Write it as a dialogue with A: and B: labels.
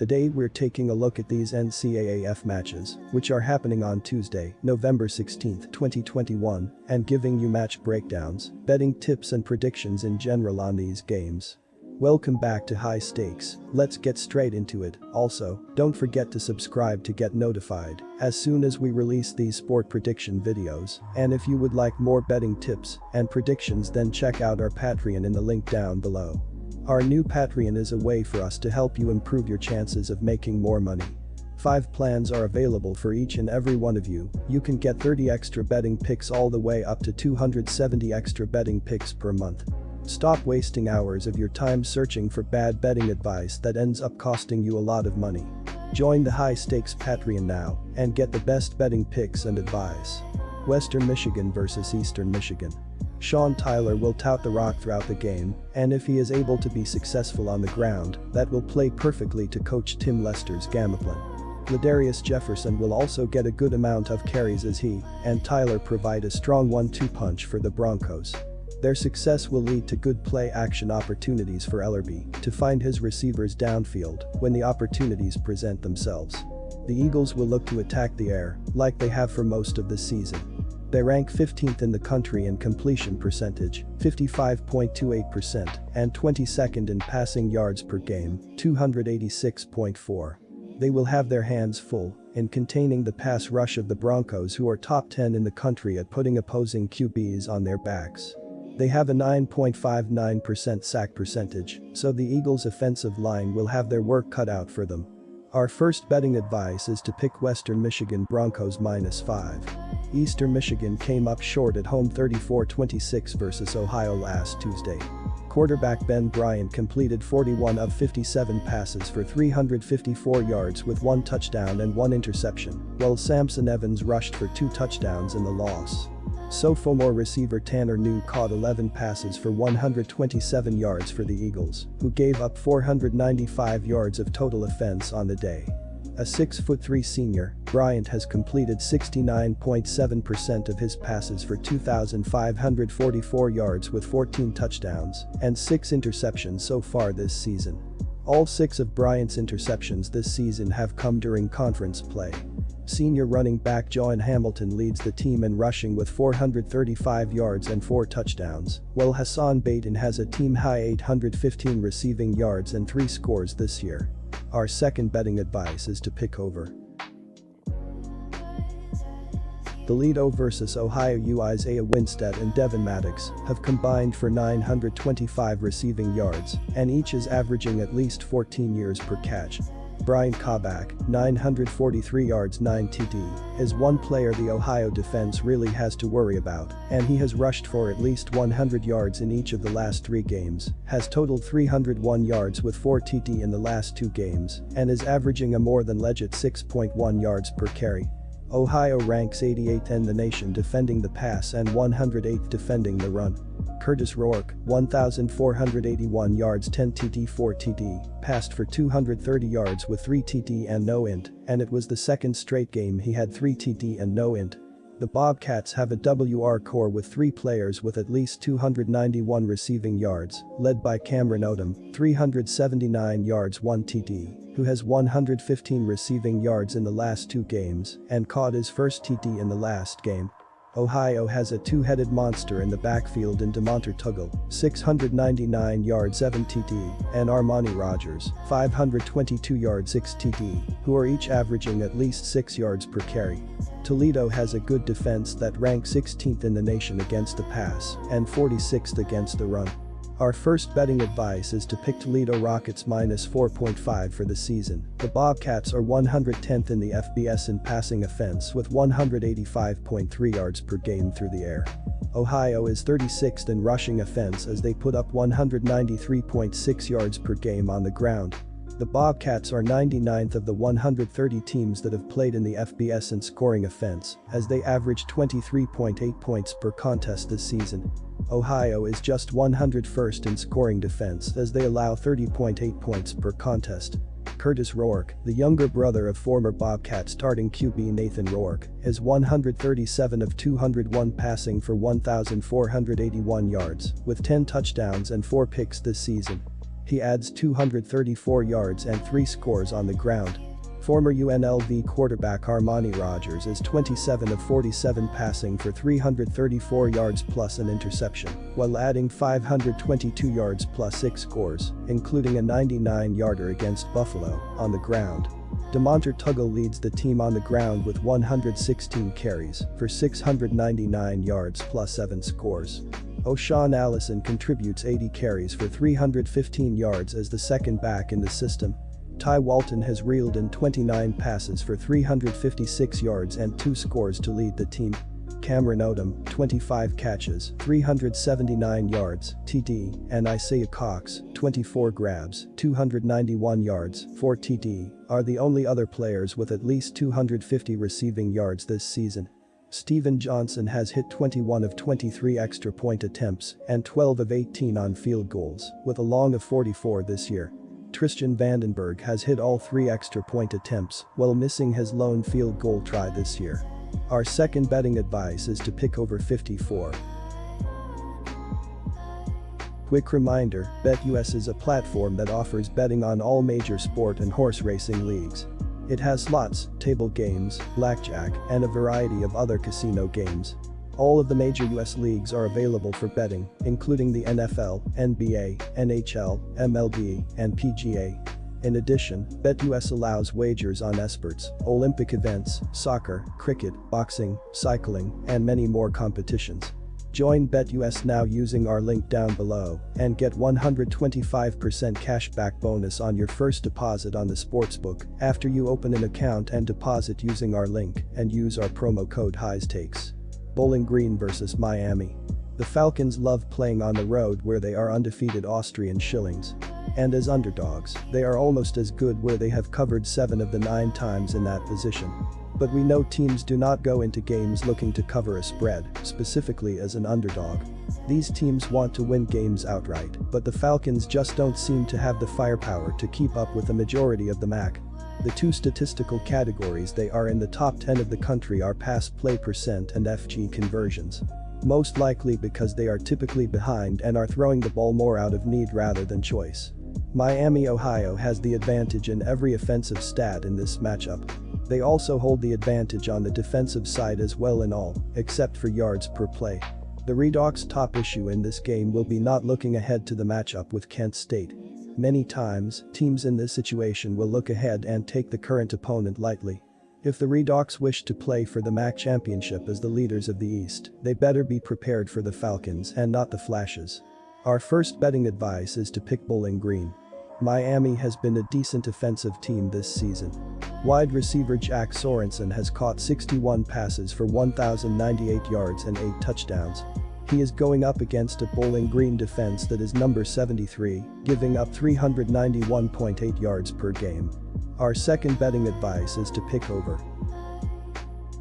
A: Today we're taking a look at these NCAAF matches, which are happening on Tuesday, November 16, 2021, and giving you match breakdowns, betting tips and predictions in general on these games. Welcome back to High Stakes, let's get straight into it. Also, don't forget to subscribe to get notified as soon as we release these sport prediction videos, and if you would like more betting tips and predictions, then check out our Patreon in the link down below. Our new Patreon is a way for us to help you improve your chances of making more money. 5 plans are available for each and every one of you. You can get 30 extra betting picks all the way up to 270 extra betting picks per month. Stop wasting hours of your time searching for bad betting advice that ends up costing you a lot of money. Join the High Stakes Patreon now and get the best betting picks and advice. Western Michigan versus Eastern Michigan. Sean Tyler will tout the rock throughout the game, and if he is able to be successful on the ground, that will play perfectly to Coach Tim Lester's game plan. Ladarius Jefferson will also get a good amount of carries as he and Tyler provide a strong 1-2 punch for the Broncos. Their success will lead to good play action opportunities for Ellerbe to find his receivers downfield when the opportunities present themselves. The Eagles will look to attack the air, like they have for most of the season. They rank 15th in the country in completion percentage, 55.28%, and 22nd in passing yards per game, 286.4. They will have their hands full in containing the pass rush of the Broncos, who are top 10 in the country at putting opposing QBs on their backs. They have a 9.59% sack percentage, so the Eagles' offensive line will have their work cut out for them. Our first betting advice is to pick Western Michigan Broncos -5. Eastern Michigan came up short at home 34-26 versus Ohio last Tuesday. Quarterback Ben Bryant completed 41 of 57 passes for 354 yards with 1 touchdown and 1 interception, while Samson Evans rushed for 2 touchdowns in the loss. Sophomore receiver Tanner New caught 11 passes for 127 yards for the Eagles, who gave up 495 yards of total offense on the day. A 6'3" senior, Bryant has completed 69.7% of his passes for 2,544 yards with 14 touchdowns and 6 interceptions so far this season. All 6 of Bryant's interceptions this season have come during conference play. Senior running back John Hamilton leads the team in rushing with 435 yards and 4 touchdowns, while Hassan Baton has a team-high 815 receiving yards and 3 scores this year. Our second betting advice is to pick over. Toledo versus Ohio U. Isaiah Winstead and Devin Maddox have combined for 925 receiving yards, and each is averaging at least 14 yards per catch. Brian Kabak, 943 yards 9 TD, is one player the Ohio defense really has to worry about, and he has rushed for at least 100 yards in each of the last 3 games, has totaled 301 yards with 4 TD in the last 2 games, and is averaging a more than legit 6.1 yards per carry. Ohio ranks 88th in the nation defending the pass and 108th defending the run. Curtis Rourke, 1,481 yards 10 TD 4 TD, passed for 230 yards with 3 TD and no int, and it was the second straight game he had 3 TD and no int. The Bobcats have a WR core with 3 players with at least 291 receiving yards, led by Cameron Odom, 379 yards 1 TD, who has 115 receiving yards in the last 2 games and caught his first TD in the last game. Ohio has a 2-headed monster in the backfield in DeMonter Tuggle, 699 yards 7 TD, and Armani Rogers, 522 yards 6 TD, who are each averaging at least 6 yards per carry. Toledo has a good defense that ranks 16th in the nation against the pass and 46th against the run. Our first betting advice is to pick Toledo Rockets -4.5 for the season. The Bobcats are 110th in the FBS in passing offense with 185.3 yards per game through the air. Ohio is 36th in rushing offense as they put up 193.6 yards per game on the ground. The Bobcats are 99th of the 130 teams that have played in the FBS in scoring offense, as they average 23.8 points per contest this season. Ohio is just 101st in scoring defense as they allow 30.8 points per contest. Curtis Rourke, the younger brother of former Bobcat starting QB Nathan Rourke, is 137 of 201 passing for 1,481 yards, with 10 touchdowns and 4 picks this season. He adds 234 yards and 3 scores on the ground. Former UNLV quarterback Armani Rogers is 27 of 47 passing for 334 yards plus an interception, while adding 522 yards plus 6 scores, including a 99-yarder against Buffalo, on the ground. DeMonter Tuggle leads the team on the ground with 116 carries for 699 yards plus 7 scores. O'Shawn Allison contributes 80 carries for 315 yards as the second back in the system. Ty Walton has reeled in 29 passes for 356 yards and 2 scores to lead the team. Cameron Odom, 25 catches, 379 yards, TD, and Isaiah Cox, 24 grabs, 291 yards, 4 TD, are the only other players with at least 250 receiving yards this season. Steven Johnson has hit 21 of 23 extra point attempts and 12 of 18 on field goals, with a long of 44 this year. Tristan Vandenberg has hit all 3 extra point attempts while missing his lone field goal try this year. Our second betting advice is to pick over 54. Quick reminder, BetUS is a platform that offers betting on all major sport and horse racing leagues. It has slots, table games, blackjack, and a variety of other casino games. All of the major US leagues are available for betting, including the NFL, NBA, NHL, MLB, and PGA. In addition, BetUS allows wagers on esports, Olympic events, soccer, cricket, boxing, cycling, and many more competitions. Join BetUS now using our link down below and get 125% cashback bonus on your first deposit on the sportsbook after you open an account and deposit using our link and use our promo code HEISTAKES. Bowling Green vs Miami. The Falcons love playing on the road where they are undefeated Austrian shillings. And as underdogs, they are almost as good where they have covered 7 of the 9 times in that position. But we know teams do not go into games looking to cover a spread, specifically as an underdog. These teams want to win games outright, but the Falcons just don't seem to have the firepower to keep up with the majority of the MAC. The 2 statistical categories they are in the top 10 of the country are pass play percent and FG conversions. Most likely because they are typically behind and are throwing the ball more out of need rather than choice. Miami, Ohio has the advantage in every offensive stat in this matchup. They also hold the advantage on the defensive side as well in all, except for yards per play. The Redhawks' top issue in this game will be not looking ahead to the matchup with Kent State. Many times, teams in this situation will look ahead and take the current opponent lightly. If the Redhawks wish to play for the MAC championship as the leaders of the East, they better be prepared for the Falcons and not the Flashes. Our first betting advice is to pick Bowling Green. Miami has been a decent offensive team this season. Wide receiver Jack Sorensen has caught 61 passes for 1,098 yards and 8 touchdowns. He is going up against a Bowling Green defense that is number 73, giving up 391.8 yards per game. Our second betting advice is to pick over